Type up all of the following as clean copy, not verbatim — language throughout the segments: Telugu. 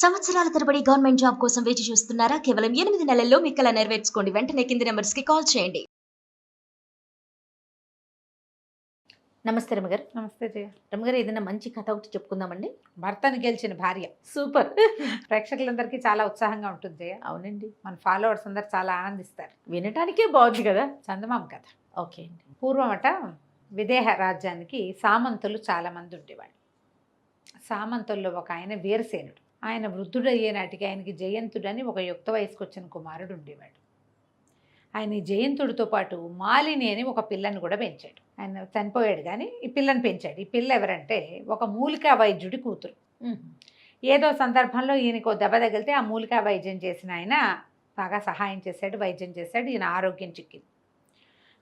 సంవత్సరాల తరబడి గవర్నమెంట్ జాబ్ కోసం వేచి చూస్తున్నారా? కేవలం 8 నెలల్లో మీ కల నెరవేర్చుకోండి. వెంటనే కింది నంబర్స్‌కి కాల్ చేయండి. నమస్తే రమగారు. నమస్తే జయ. రమగారు, ఏదైనా మంచి కథ ఒకటి చెప్పుకుందామండి. భర్తను గెలిచిన భార్య సూపర్. ప్రేక్షకులందరికీ చాలా ఉత్సాహంగా ఉంటుంది జయ. అవునండి. మన ఫాలోవర్స్ అందరు చాలా ఆనందిస్తారు. వినటానికే బాగుంది కదా. చందమామ కథ. ఓకే అండి. పూర్వమట విదేహ రాజ్యానికి సామంతులు చాలా మంది ఉండేవాళ్ళు. సామంతుల్లో ఒక ఆయన వీరసేనుడు. ఆయన వృద్ధుడయ్యే నాటికి ఆయనకి జయంతుడని ఒక యుక్త వయసుకు వచ్చిన కుమారుడు ఉండేవాడు. ఆయన ఈ జయంతుడితో పాటు మాలిని అని ఒక పిల్లని కూడా పెంచాడు. ఆయన చనిపోయాడు కానీ ఈ పిల్లని పెంచాడు. ఈ పిల్ల ఎవరంటే ఒక మూలికా వైద్యుడి కూతురు. ఏదో సందర్భంలో ఈయనకు దెబ్బ తగిలితే ఆ మూలికా వైద్యం చేసిన ఆయన బాగా సహాయం చేశాడు, వైద్యం చేశాడు. ఈయన ఆరోగ్యం చిక్కింది.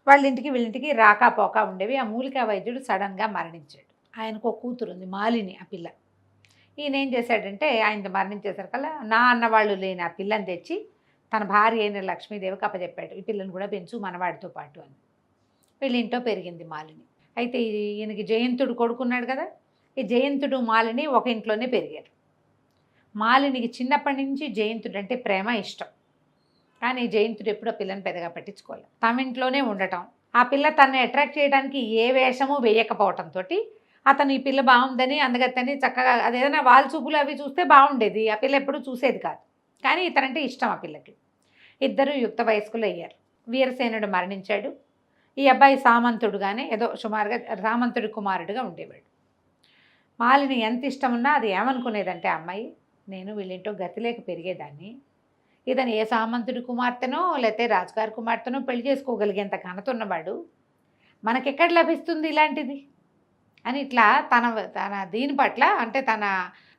వాళ్ళింటికి వీళ్ళింటికి రాకపోక ఉండేవి. ఆ మూలికా వైద్యుడు సడన్గా మరణించాడు. ఆయనకు ఒక కూతురు ఉంది, మాలిని. ఆ పిల్ల ఈయన ఏం చేశాడంటే ఆయన మరణించేసరికల్లా నా అన్నవాళ్ళు లేని ఆ పిల్లని తెచ్చి తన భార్య అయిన లక్ష్మీదేవికి అప్పచెప్పాడు. ఈ పిల్లని కూడా పెంచు మనవాడితో పాటు అని. వీళ్ళింట్లో పెరిగింది మాలిని. అయితే ఈయనకి జయంతుడు కొడుకున్నాడు కదా. ఈ జయంతుడు మాలిని ఒక ఇంట్లోనే పెరిగారు. మాలినికి చిన్నప్పటి నుంచి జయంతుడు అంటే ప్రేమ, ఇష్టం. కానీ జయంతుడు ఎప్పుడు ఆ పిల్లని పెద్దగా పట్టించుకోలేదు. తమ ఇంట్లోనే ఉండటం, ఆ పిల్ల తనని అట్రాక్ట్ చేయడానికి ఏ వేషము వేయకపోవటంతో అతను ఈ పిల్ల బాగుందని అందుకని చక్కగా అదేదైనా వాళ్ళ చూపులు అవి చూస్తే బాగుండేది. ఆ పిల్ల ఎప్పుడూ చూసేది కాదు. కానీ ఇతనంటే ఇష్టం ఆ పిల్లకి. ఇద్దరు యుక్త వయస్కులు అయ్యారు. వీరసేనుడు మరణించాడు. ఈ అబ్బాయి సామంతుడుగానే ఏదో సుమారుగా సామంతుడి కుమారుడుగా ఉండేవాడు. మాలిని ఎంత ఇష్టం ఉన్నా అది ఏమనుకునేదంటే అమ్మాయి, నేను వీళ్ళింటో గతి లేక పెరిగేదాన్ని, ఇతను ఏ సామంతుడి కుమార్తెనో లేకపోతే రాజుగారి కుమార్తెనో పెళ్లి చేసుకోగలిగేంత ఘనత ఉన్నవాడు, మనకెక్కడ లభిస్తుంది ఇలాంటిది అని ఇట్లా తన తన దీని పట్ల అంటే తన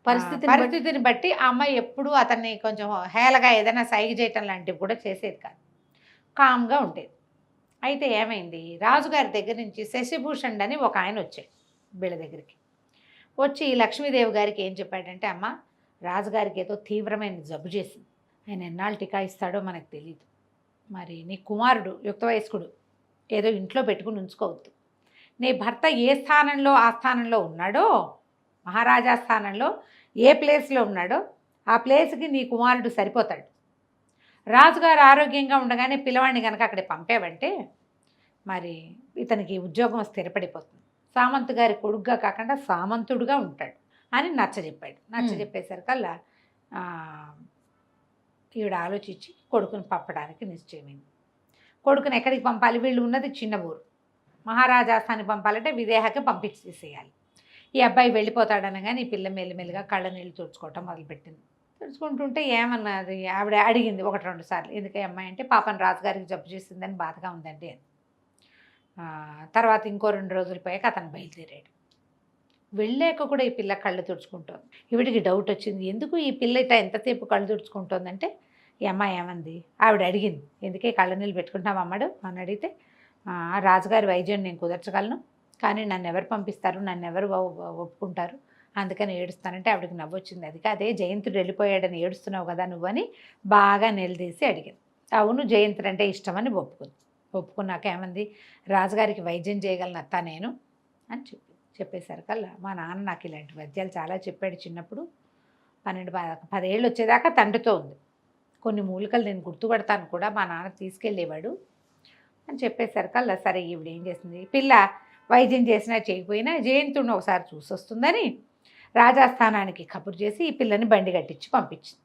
పరిస్థితిని బట్టి ఆ అమ్మాయి ఎప్పుడూ అతన్ని కొంచెం హేళగా ఏదైనా సైగ చేయటం లాంటివి కూడా చేసేది కాదు. కామ్గా ఉండేది. అయితే ఏమైంది, రాజుగారి దగ్గర నుంచి శశిభూషణ్ అని ఒక ఆయన వచ్చాడు వీళ్ళ దగ్గరికి. వచ్చి లక్ష్మీదేవి గారికి ఏం చెప్పాడంటే, అమ్మ, రాజుగారికి ఏదో తీవ్రమైన జబ్బు చేసింది, ఆయన ఎన్నాళ్ళు టీకా ఇస్తాడో మనకు తెలియదు, మరి నీ కుమారుడు యుక్త వయస్కుడు ఏదో ఇంట్లో పెట్టుకుని ఉంచుకోవద్దు, నీ భర్త ఏ స్థానంలో ఆ స్థానంలో ఉన్నాడో, మహారాజా స్థానంలో ఏ ప్లేస్లో ఉన్నాడో ఆ ప్లేస్కి నీ కుమారుడు సరిపోతాడు. రాజుగారు ఆరోగ్యంగా ఉండగానే పిల్లవాడిని కనుక అక్కడికి పంపేవంటే మరి ఇతనికి ఉద్యోగం స్థిరపడిపోతుంది, సామంతు గారి కొడుగ్గా కాకుండా సామంతుడుగా ఉంటాడు అని నచ్చజెప్పాడు. నచ్చజెప్పేసరికల్లా ఈవిడ ఆలోచించి కొడుకుని పంపడానికి నిశ్చయమైంది. కొడుకుని ఎక్కడికి పంపాలి, వీళ్ళు ఉన్నది చిన్న ఊరు, మహారాజాస్థానికి పంపాలంటే విదేహకి పంపించేసేయాలి. ఈ అబ్బాయి వెళ్ళిపోతాడనగానే ఈ పిల్ల మెల్లిమెల్లిగా కళ్ళ నీళ్ళు తుడుచుకోవటం మొదలుపెట్టింది. తుడుచుకుంటుంటే ఏమన్నది, ఆవిడ అడిగింది 1-2 సార్లు, ఎందుకే అమ్మాయి అంటే, పాపం రాజుగారికి జబ్బు చేసిందని బాధగా ఉందండి అని. తర్వాత ఇంకో 2 రోజులు పోయాక అతను బయలుదేరాడు. వెళ్ళాక కూడా ఈ పిల్ల కళ్ళు తుడుచుకుంటోంది. ఈవిడికి డౌట్ వచ్చింది, ఎందుకు ఈ పిల్ల ఇట్లా ఎంతసేపు కళ్ళు తుడుచుకుంటోందంటే, ఈ అమ్మాయి ఏమంది, ఆవిడ అడిగింది, ఎందుకే కళ్ళ నీళ్ళు పెట్టుకుంటాం అమ్మడు అని అడిగితే, రాజుగారి వైద్యం నేను కుదర్చగలను, కానీ నన్ను ఎవరు పంపిస్తారు, నన్ను ఎవరు ఒప్పుకుంటారు, అందుకని ఏడుస్తానంటే ఆవిడకి నవ్వొచ్చింది. అది కాదే, జయంతుడు వెళ్ళిపోయాడని ఏడుస్తున్నావు కదా నువ్వు అని బాగా నిలదీసి అడిగింది. అవును, జయంతుడు అంటే ఇష్టమని ఒప్పుకున్నాక ఏమంది, రాజుగారికి వైద్యం చేయగలను అత్త నేను అని చెప్పేసరికల్లా, మా నాన్న నాకు ఇలాంటి వైద్యాలు చాలా చెప్పాడు చిన్నప్పుడు, 12-10 ఏళ్ళు వచ్చేదాకా తండ్రితో ఉంది, కొన్ని మూలికలు నేను గుర్తుపడతాను కూడా, మా నాన్న తీసుకెళ్ళేవాడు అని చెప్పేసరికల్లా, సరే ఈవిడ ఏం చేసింది, పిల్ల వైద్యం చేసినా చేయకపోయినా జయంతుడిని ఒకసారి చూసి వస్తుందని రాజాస్థానానికి కబురు చేసి ఈ పిల్లని బండి కట్టించి పంపించింది.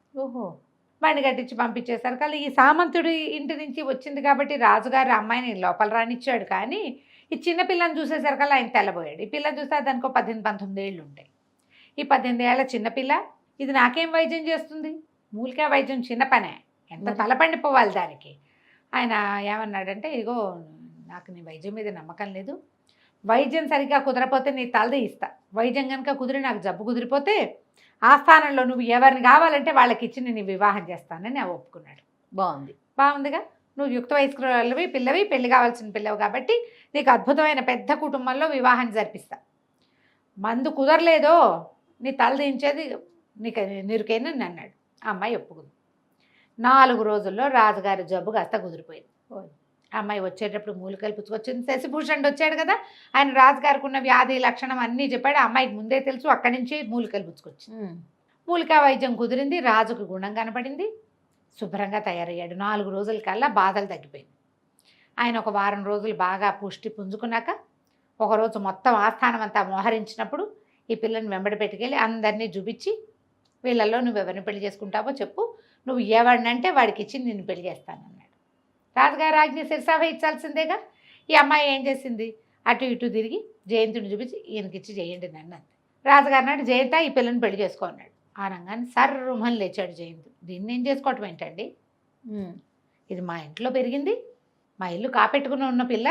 బండి కట్టించి పంపించేసరికల్లా ఈ సామంతుడి ఇంటి నుంచి వచ్చింది కాబట్టి రాజుగారి అమ్మాయిని లోపల రానిచ్చాడు, కానీ ఈ చిన్న పిల్లని చూసేసరికల్లా ఆయన తెల్లబోయాడు. ఈ పిల్లని చూస్తే దానికో 18-19 ఏళ్ళు ఉంటాయి. ఈ 18 ఏళ్ల చిన్నపిల్ల ఇది నాకేం వైద్యం చేస్తుంది, మూలికా వైద్యం చిన్న పనే, ఎంత తలపండిపోవాలి దానికి. ఆయన ఏమన్నాడంటే, ఇగో నాకు నీ వైద్యం మీద నమ్మకం లేదు, వైద్యం సరిగ్గా కుదరపోతే నీ తలది ఇస్తా, వైద్యం కనుక కుదిరి నాకు జబ్బు కుదిరిపోతే ఆ స్థానంలో నువ్వు ఎవరిని కావాలంటే వాళ్ళకి ఇచ్చి నేను వివాహం చేస్తానని ఒప్పుకున్నాడు. బాగుందిగా, నువ్వు యుక్త వయస్కులవి పిల్లవి, పెళ్లి కావాల్సిన పిల్లవి కాబట్టి నీకు అద్భుతమైన పెద్ద కుటుంబంలో వివాహం జరిపిస్తా, మందు కుదరలేదో నీ తల దించేది నీకు నిరుకేనని అన్నాడు. ఆ అమ్మాయి ఒప్పుకుంది. 4 రోజుల్లో రాజుగారి జబ్బు కాస్త కుదిరిపోయింది. అమ్మాయి వచ్చేటప్పుడు మూలికలు పుచ్చుకొచ్చింది. శశిభూషణ్ వచ్చాడు కదా, ఆయన రాజుగారికి ఉన్న వ్యాధి లక్షణం అన్నీ చెప్పాడు. అమ్మాయికి ముందే తెలుసు, అక్కడి నుంచి మూలికలు పుచ్చుకొచ్చింది. మూలికా వైద్యం కుదిరింది, రాజుకు గుణం కనపడింది, శుభ్రంగా తయారయ్యాడు. 4 రోజుల కల్లా బాధలు తగ్గిపోయింది. ఆయన ఒక వారం రోజులు బాగా పుష్టి పుంజుకున్నాక ఒకరోజు మొత్తం ఆస్థానం అంతా మోహరించినప్పుడు ఈ పిల్లని వెంబడి పెట్టుకెళ్ళి అందరినీ చూపించి, వీళ్ళల్లో నువ్వు ఎవరిని పెళ్లి చేసుకుంటావో చెప్పు, నువ్వు ఎవరినంటే వాడికి ఇచ్చి నిన్ను పెళ్లి చేస్తానన్నాడు. రాజుగారు ఆజ్ఞ శిరసావహించాల్సిందేగా. ఈ అమ్మాయి ఏం చేసింది, అటు ఇటు తిరిగి జయంతుడిని చూపించి ఈయనకిచ్చి చేయండి నన్ను అంతే. రాజుగారు నాడు జయంత ఈ పిల్లని పెళ్లి చేసుకో అన్నాడు. ఆ రంగాన్ని సర్రుమని లేచాడు జయంతుడు. దీన్ని ఏం చేసుకోవటం ఏంటండి, ఇది మా ఇంట్లో పెరిగింది, మా ఇల్లు కాపెట్టుకుని ఉన్న పిల్ల,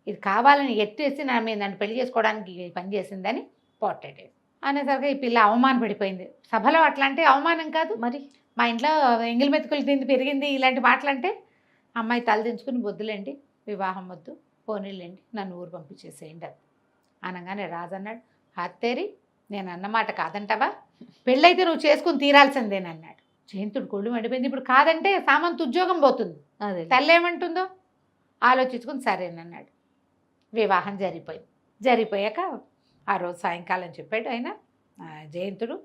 ఇది కావాలని ఎత్తేసి నా మీద నన్ను పెళ్లి చేసుకోవడానికి పని చేసిందని పోట్లాడాడు. అనేసరికి ఈ పిల్ల అవమానపడిపోయింది. సభలో అట్లా అంటే అవమానం కాదు మరి, మా ఇంట్లో ఎంగిలి మెతుకులు తింది పెరిగింది ఇలాంటి మాటలు అంటే అమ్మాయి తలదించుకుని వద్దులేండి, వివాహం వద్దు, పోనీలేండి, నన్ను ఊరు పంపించేసేయండి అది అనగానే రాజు అన్నాడు, హత్తేరి నేను అన్నమాట కాదంటావా, పెళ్ళైతే నువ్వు చేసుకుని తీరాల్సిందేనన్నాడు. జయంతుడు కొళ్ళు మండిపోయింది. ఇప్పుడు కాదంటే సామంతు ఉద్యోగం పోతుంది, అదే తల్లి ఏమంటుందో ఆలోచించుకుని సరేనన్నాడు. వివాహం జరిగిపోయాక ఆ రోజు సాయంకాలం చెప్పాడు ఆయన, జయంతుడు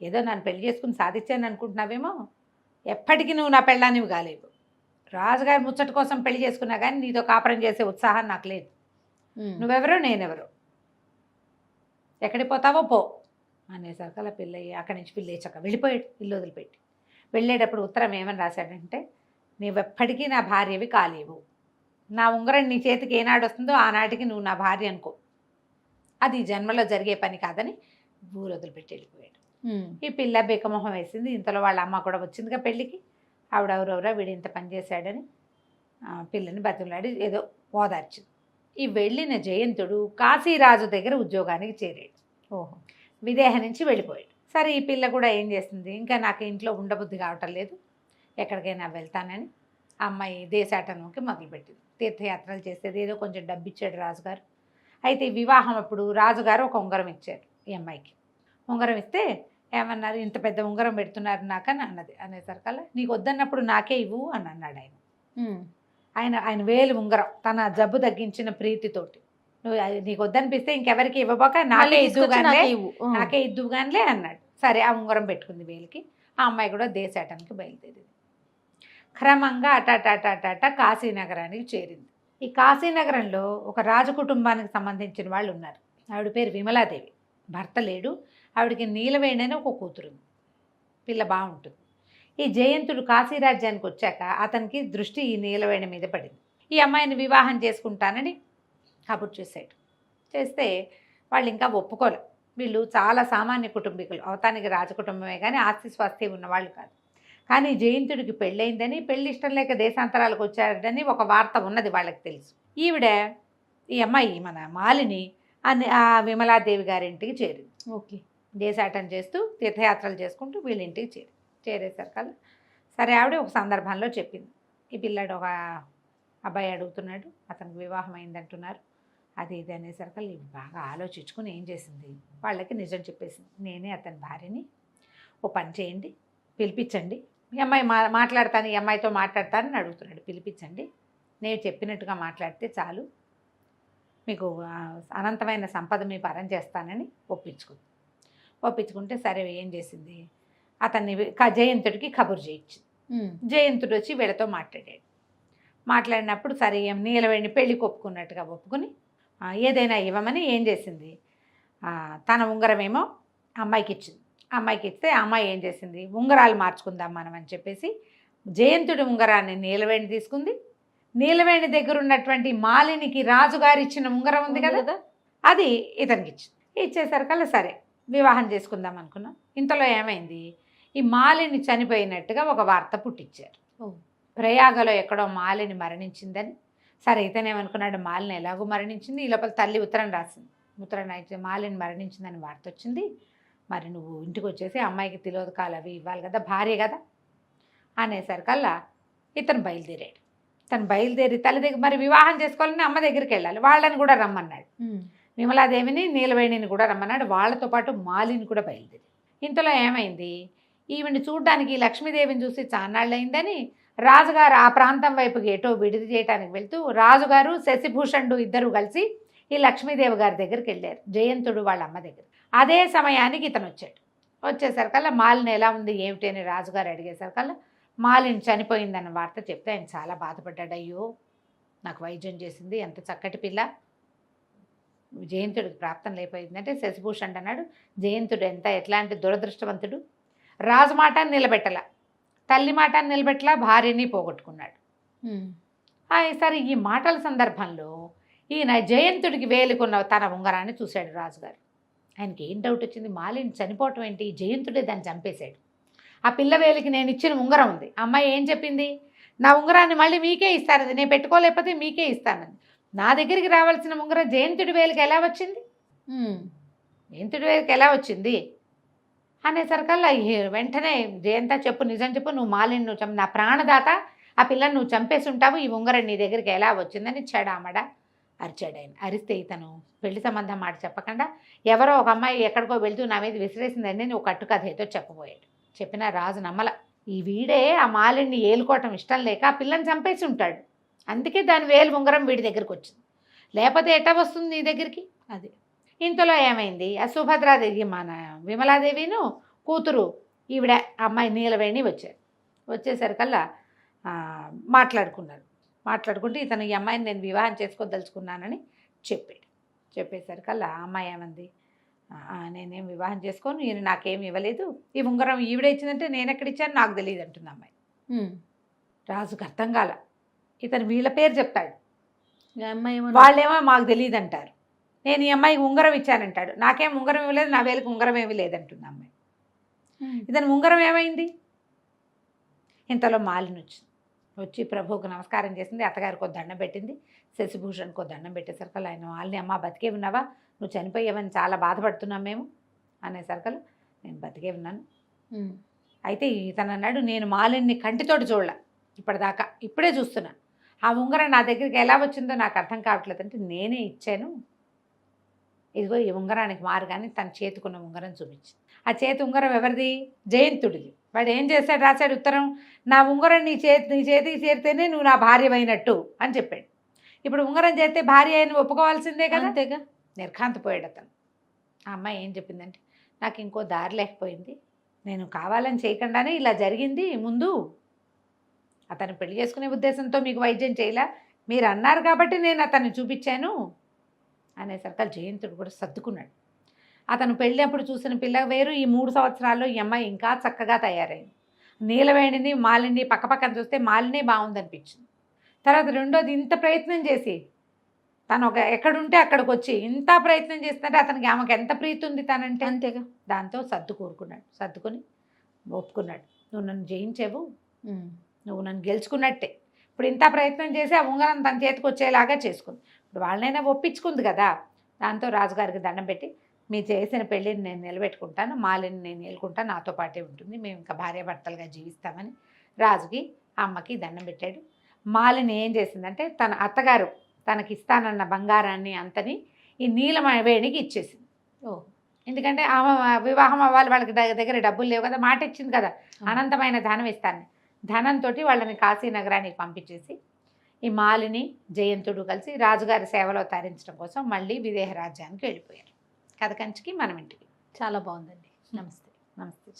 ఏదో నన్ను పెళ్లి చేసుకుని సాధించాను అనుకుంటున్నావేమో, ఎప్పటికీ నువ్వు నా పెళ్ళానివి కాలేవు, రాజుగారి ముచ్చట కోసం పెళ్లి చేసుకున్నా కానీ నీతో కాపురం చేసే ఉత్సాహం నాకు లేదు, నువ్వెవరో నేనెవరో, ఎక్కడికి పోతావో పో అనేసరికి అలా పిల్లయ్యి అక్కడి నుంచి పిల్లేచాక వెళ్ళిపోయాడు. ఇల్లు వదిలిపెట్టి వెళ్ళేటప్పుడు ఉత్తరం ఏమని రాశాడంటే, నువ్వెప్పటికీ నా భార్యవి కాలేవు, నా ఉంగరం నీ చేతికి ఏనాడు వస్తుందో ఆనాటికి నువ్వు నా భార్య అనుకో, అది జన్మలో జరిగే పని కాదని ఊరు వదిలిపెట్టి వెళ్ళిపోయాడు. ఈ పిల్ల బేకమొహం వేసింది. ఇంతలో వాళ్ళ అమ్మ కూడా వచ్చిందిగా పెళ్ళికి. ఆవిడెవరెవరో వీడు ఇంత పని చేశాడని పిల్లని బతిమలాడి ఏదో ఓదార్చింది. ఈ వెళ్ళిన జయంతుడు కాశీరాజు దగ్గర ఉద్యోగానికి చేరాడు. ఓహో, విదేహ నుంచి వెళ్ళిపోయాడు. సరే ఈ పిల్ల కూడా ఏం చేస్తుంది, ఇంకా నాకు ఇంట్లో ఉండబుద్ధి కావటం లేదు, ఎక్కడికైనా వెళ్తానని అమ్మాయి దేశాటనంకి మొదలుపెట్టింది. తీర్థయాత్రలు చేసేది, ఏదో కొంచెం డబ్బు ఇచ్చాడు రాజుగారు. అయితే ఈ వివాహం అప్పుడు రాజుగారు ఒక ఉంగరం ఇచ్చారు ఈ అమ్మాయికి. ఉంగరం ఇస్తే ఏమన్నారు, ఇంత పెద్ద ఉంగరం పెడుతున్నారు నాకని అన్నది. అనేసరికల్లా నీకు వద్దన్నప్పుడు నాకే ఇవ్వు అని అన్నాడు ఆయన. ఆయన వేలు ఉంగరం తన జబ్బు తగ్గించిన ప్రీతితోటి, నువ్వు నీకు వద్దనిపిస్తే ఇంకెవరికి ఇవ్వబోక నాకే ఇద్దుగానే అన్నాడు. సరే ఆ ఉంగరం పెట్టుకుంది వేలికి. ఆ అమ్మాయి కూడా దేశాటానికి బయలుదేరింది. క్రమంగా అటాటాటాట కాశీనగరానికి చేరింది. ఈ కాశీనగరంలో ఒక రాజకుటుంబానికి సంబంధించిన వాళ్ళు ఉన్నారు. ఆవిడ పేరు విమలాదేవి, భర్త లేడు, ఆవిడకి నీలవేణి అని ఒక కూతురు ఉంది, పిల్ల బాగుంటుంది. ఈ జయంతుడు కాశీరాజ్యానికి వచ్చాక అతనికి దృష్టి ఈ నీలవేణి మీద పడింది. ఈ అమ్మాయిని వివాహం చేసుకుంటానని కబురు చేస్తే వాళ్ళు ఇంకా ఒప్పుకోలే. వీళ్ళు చాలా సామాన్య కుటుంబీకులు, అవతానికి రాజకుటుంబమే కానీ ఆస్తి స్వాస్థ్యం ఉన్నవాళ్ళు కాదు. కానీ జయంతుడికి పెళ్ళయిందని, పెళ్ళి ఇష్టం లేక దేశాంతరాలకు వచ్చాడని ఒక వార్త ఉన్నది వాళ్ళకి తెలుసు. ఈ అమ్మాయి మన మాలిని ఆ విమలాదేవి గారింటికి చేరింది. ఓకే, దేశాటం చేస్తూ తీర్థయాత్రలు చేసుకుంటూ వీళ్ళింటికి చేరేసరికల్లా సరే ఆవిడ ఒక సందర్భంలో చెప్పింది, ఈ పిల్లాడు ఒక అబ్బాయి అడుగుతున్నాడు, అతనికి వివాహం అయిందంటున్నారు, అది ఇది అనేసరికల్లా ఇవి బాగా ఆలోచించుకుని ఏం చేసింది, వాళ్ళకి నిజం చెప్పేసింది, నేనే అతని భార్యని, ఓ పని చేయండి, పిలిపించండి, ఈ అమ్మాయి మాట్లాడతాను, ఈ అమ్మాయితో మాట్లాడతానని అడుగుతున్నాడు, పిలిపించండి, నేను చెప్పినట్టుగా మాట్లాడితే చాలు, మీకు అనంతమైన సంపద మీ పరం చేస్తానని ఒప్పించుకుంటే సరే ఏం చేసింది, అతన్ని జయంతుడికి కబురు చేయించింది. జయంతుడు వచ్చి వీళ్ళతో మాట్లాడినప్పుడు సరే నీలవేణి పెళ్ళికి ఒప్పుకున్నట్టుగా ఒప్పుకుని ఏదైనా ఇవ్వమని ఏం చేసింది, తన ఉంగరమేమో అమ్మాయికి ఇచ్చింది. అమ్మాయికి ఇస్తే అమ్మాయి ఏం చేసింది, ఉంగరాలు మార్చుకుందాం మనం అని చెప్పేసి జయంతుడి ఉంగరాన్ని నీలవేణి తీసుకుంది. నీలవేణి దగ్గర ఉన్నటువంటి మాలినికి రాజుగారు ఇచ్చిన ఉంగరం ఉంది కదా, అది ఇతనికి ఇచ్చేసరికల్లా సరే వివాహం చేసుకుందాం అనుకున్నాం. ఇంతలో ఏమైంది, ఈ మాలిని చనిపోయినట్టుగా ఒక వార్త పుట్టించారు. ప్రయాగలో ఎక్కడో మాలిని మరణించిందని. సరే ఇతనేమనుకున్నాడు, మాలిని ఎలాగో మరణించింది, ఈ లోపల తల్లి ఉత్తరం రాసింది, ఉత్తరం రాసి మాలిని మరణించిందని వార్త వచ్చింది, మరి నువ్వు ఇంటికి వచ్చేసి అమ్మాయికి తిలోదకాలు అవి ఇవ్వాలి కదా, భార్య కదా అనేసరికల్లా ఇతను బయలుదేరాడు. తను బయలుదేరి తల్లి దగ్గర మరి వివాహం చేసుకోవాలని అమ్మ దగ్గరికి వెళ్ళాలి, వాళ్ళని కూడా రమ్మన్నాడు. విమలాదేవిని నీలవేణిని కూడా రమ్మన్నాడు, వాళ్ళతో పాటు మాలిని కూడా బయలుదేరి. ఇంతలో ఏమైంది, ఈవిని చూడ్డానికి లక్ష్మీదేవిని చూసి చాన్నాళ్ళు అయిందని రాజుగారు ఆ ప్రాంతం వైపుకి ఏటో విడిది చేయడానికి వెళ్తూ రాజుగారు శశిభూషణుడు ఇద్దరు కలిసి ఈ లక్ష్మీదేవి గారి దగ్గరికి వెళ్ళారు, జయంతుడు వాళ్ళ అమ్మ దగ్గర. అదే సమయానికి ఇతను వచ్చాడు. వచ్చేసరికల్లా మాలిని ఎలా ఉంది ఏమిటి అని రాజుగారు అడిగేసరికల్లా మాలిని చనిపోయిందన్న వార్త చెప్తే ఆయన చాలా బాధపడ్డాడు. అయ్యో నాకు వైద్యం చేసింది ఎంత చక్కటి పిల్ల, జయంతుడికి ప్రాప్తం లేకపోయిందంటే శశిభూషణ్ అన్నాడు, జయంతుడు ఎట్లాంటి దురదృష్టవంతుడు, రాజు మాట నిలబెట్టలా, తల్లి మాట నిలబెట్టలా, భార్యని పోగొట్టుకున్నాడు. సరే ఈ మాటల సందర్భంలో ఈయన జయంతుడికి వేలుకున్న తన ఉంగరాన్ని చూశాడు రాజుగారు. ఆయనకి ఏం డౌట్ వచ్చింది, మాలిని చనిపోవటం ఏంటి, జయంతుడే దాన్ని చంపేశాడు. ఆ పిల్ల వేలికి నేను ఇచ్చిన ఉంగరం ఉంది. అమ్మాయి ఏం చెప్పింది, నా ఉంగరాన్ని మళ్ళీ మీకే ఇస్తానది, నేను పెట్టుకోలేకపోతే మీకే ఇస్తానది. నా దగ్గరికి రావాల్సిన ఉంగరం జయంతుడి వేలికి ఎలా వచ్చింది, జయంతుడి వేలికి ఎలా వచ్చింది అనేసరికల్లా వెంటనే జయంత చెప్పు, నిజం చెప్పు, నువ్వు మాలిని నువ్వు నా ప్రాణదాత, ఆ పిల్లని నువ్వు చంపేసి ఉంటావు, ఈ ఉంగరం నీ దగ్గరికి ఎలా వచ్చిందని చెడామడ అరిచాడు ఆయన. అరిస్తే ఇతను పెళ్లి సంబంధం మాట చెప్పకుండా ఎవరో ఒక అమ్మాయి ఎక్కడికో వెళ్తూ నా మీద విసిరేసిందని నువ్వు కట్టుకథ ఏదో చెప్పబోయాడు. చెప్పినా రాజు నమ్మల. ఈ వీడే ఆ మాలిని ఏలుకోవటం ఇష్టం లేక ఆ పిల్లని చంపేసి ఉంటాడు, అందుకే దాని వేలు ఉంగరం వీడి దగ్గరికి వచ్చింది, లేకపోతే ఎట్టా వస్తుంది నీ దగ్గరికి. అది ఇంతలో ఏమైంది, ఆ సుభద్రాదేవి మన విమలాదేవిను కూతురు ఈవిడ అమ్మాయి నీలవేణి వచ్చారు. వచ్చేసరికల్లా మాట్లాడుకుంటే ఇతను ఈ అమ్మాయిని నేను వివాహం చేసుకోదలుచుకున్నానని చెప్పాడు. చెప్పేసరికల్లా ఆ అమ్మాయి ఏమంది, నేనేం వివాహం చేసుకోను, ఈయన నాకేం ఇవ్వలేదు, ఈ ఉంగరం ఈవిడ ఇచ్చిందంటే నేను ఎక్కడిచ్చాను నాకు తెలియదు అంటుంది అమ్మాయి. రాజుకు అర్థం కాల. ఇతను వీళ్ళ పేరు చెప్తాడు, వాళ్ళేమో మాకు తెలియదు అంటారు, నేను ఈ అమ్మాయికి ఉంగరం ఇచ్చానంటాడు, నాకేం ఉంగరం ఇవ్వలేదు, నా వేలికి ఉంగరం ఏమీ లేదంటుంది అమ్మాయి. ఇతను ఉంగరం ఏమైంది. ఇంతలో మాలిని వచ్చి ప్రభువుకు నమస్కారం చేసింది, అత్తగారికి దండం పెట్టింది, శశిభూషణ్కి దండం పెట్టేసరికల్లా ఆయన వాళ్ళని, అమ్మ బతికే ఉన్నావా, నువ్వు చనిపోయావని చాలా బాధపడుతున్నాం మేము అనేసరికల్లా నేను బతికే ఉన్నాను. అయితే ఇతను అన్నాడు, నేను మాలిని కంటితోటి చూడలే ఇప్పటిదాకా, ఇప్పుడే చూస్తున్నా, ఆ ఉంగరం నా దగ్గరికి ఎలా వచ్చిందో నాకు అర్థం కావట్లేదు అంటే నేనే ఇచ్చాను, ఇదిగో ఈ ఉంగరానికి మారుగానే తన చేతుకున్న ఉంగరం చూపించింది. ఆ చేతి ఉంగరం ఎవరిది, జయంతుడిది. వాడు ఏం చేశాడు, రాశాడు ఉత్తరం, నా ఉంగరం నీ చేతికి చేరితేనే నువ్వు నా భార్యమైనట్టు అని చెప్పాడు. ఇప్పుడు ఉంగరం చేస్తే భార్య అయిన ఒప్పుకోవాల్సిందే కదా, అంతేగా. నిర్ఘాంతపోయాడు అతను. ఆ అమ్మాయి ఏం చెప్పిందంటే, నాకు ఇంకో దారి లేకపోయింది, నేను కావాలని చేయకుండానే ఇలా జరిగింది, ముందు అతను పెళ్లి చేసుకునే ఉద్దేశంతో మీకు వైద్యం చేయలే, మీరు అన్నారు కాబట్టి నేను అతన్ని చూపించాను అనేసరికి జయంతుడు కూడా సర్దుకున్నాడు. అతను పెళ్ళినప్పుడు చూసిన పిల్ల వేరు, ఈ 3 సంవత్సరాల్లో ఈ అమ్మాయి ఇంకా చక్కగా తయారైంది. నీలవేణిని మాలిని పక్కపక్కన చూస్తే మాలిని బాగుందనిపించింది. తర్వాత రెండోది, ఇంత ప్రయత్నం చేసి తను ఎక్కడుంటే అక్కడికి వచ్చి ఇంత ప్రయత్నం చేస్తుంటే అతనికి ఆమెకు ఎంత ప్రీతి ఉంది తనంటే, అంతేగా. దాంతో సర్దుకొని ఒప్పుకున్నాడు, నువ్వు నన్ను జయించావు, నువ్వు నన్ను గెలుచుకున్నట్టే, ఇప్పుడు ఇంత ప్రయత్నం చేసి ఆ ఉంగరం తన చేతికి వచ్చేలాగా చేసుకుంది, ఇప్పుడు వాళ్ళనైనా ఒప్పించుకుంది కదా. దాంతో రాజుగారికి దండం పెట్టి, మీరు చేసిన పెళ్ళిని నేను నిలబెట్టుకుంటాను, మాలిని నేను నిలుకుంటాను, నాతో పాటే ఉంటుంది, మేము ఇంకా భార్యాభర్తలుగా జీవిస్తామని రాజుకి అమ్మకి దండం పెట్టాడు. మాలిని ఏం చేసిందంటే తన అత్తగారు తనకి ఇస్తానన్న బంగారాన్ని అంతని ఈ నీలవేణికి ఇచ్చేసింది. ఎందుకంటే ఆమె వివాహం అవ్వాలి, వాళ్ళకి దగ్గర డబ్బులు లేవు కదా, మాట ఇచ్చింది కదా, అనంతమైన ధనం ఇస్తాను. ధనంతో వాళ్ళని కాశీ నగరానికి పంపించేసి ఈ మాలిని జయంతుడు కలిసి రాజుగారి సేవలో తరించడం కోసం మళ్ళీ విదేహ రాజ్యానికి వెళ్ళిపోయారు. కథ కంచికి మనం ఇంటికి. చాలా బాగుందండి. నమస్తే. నమస్తే.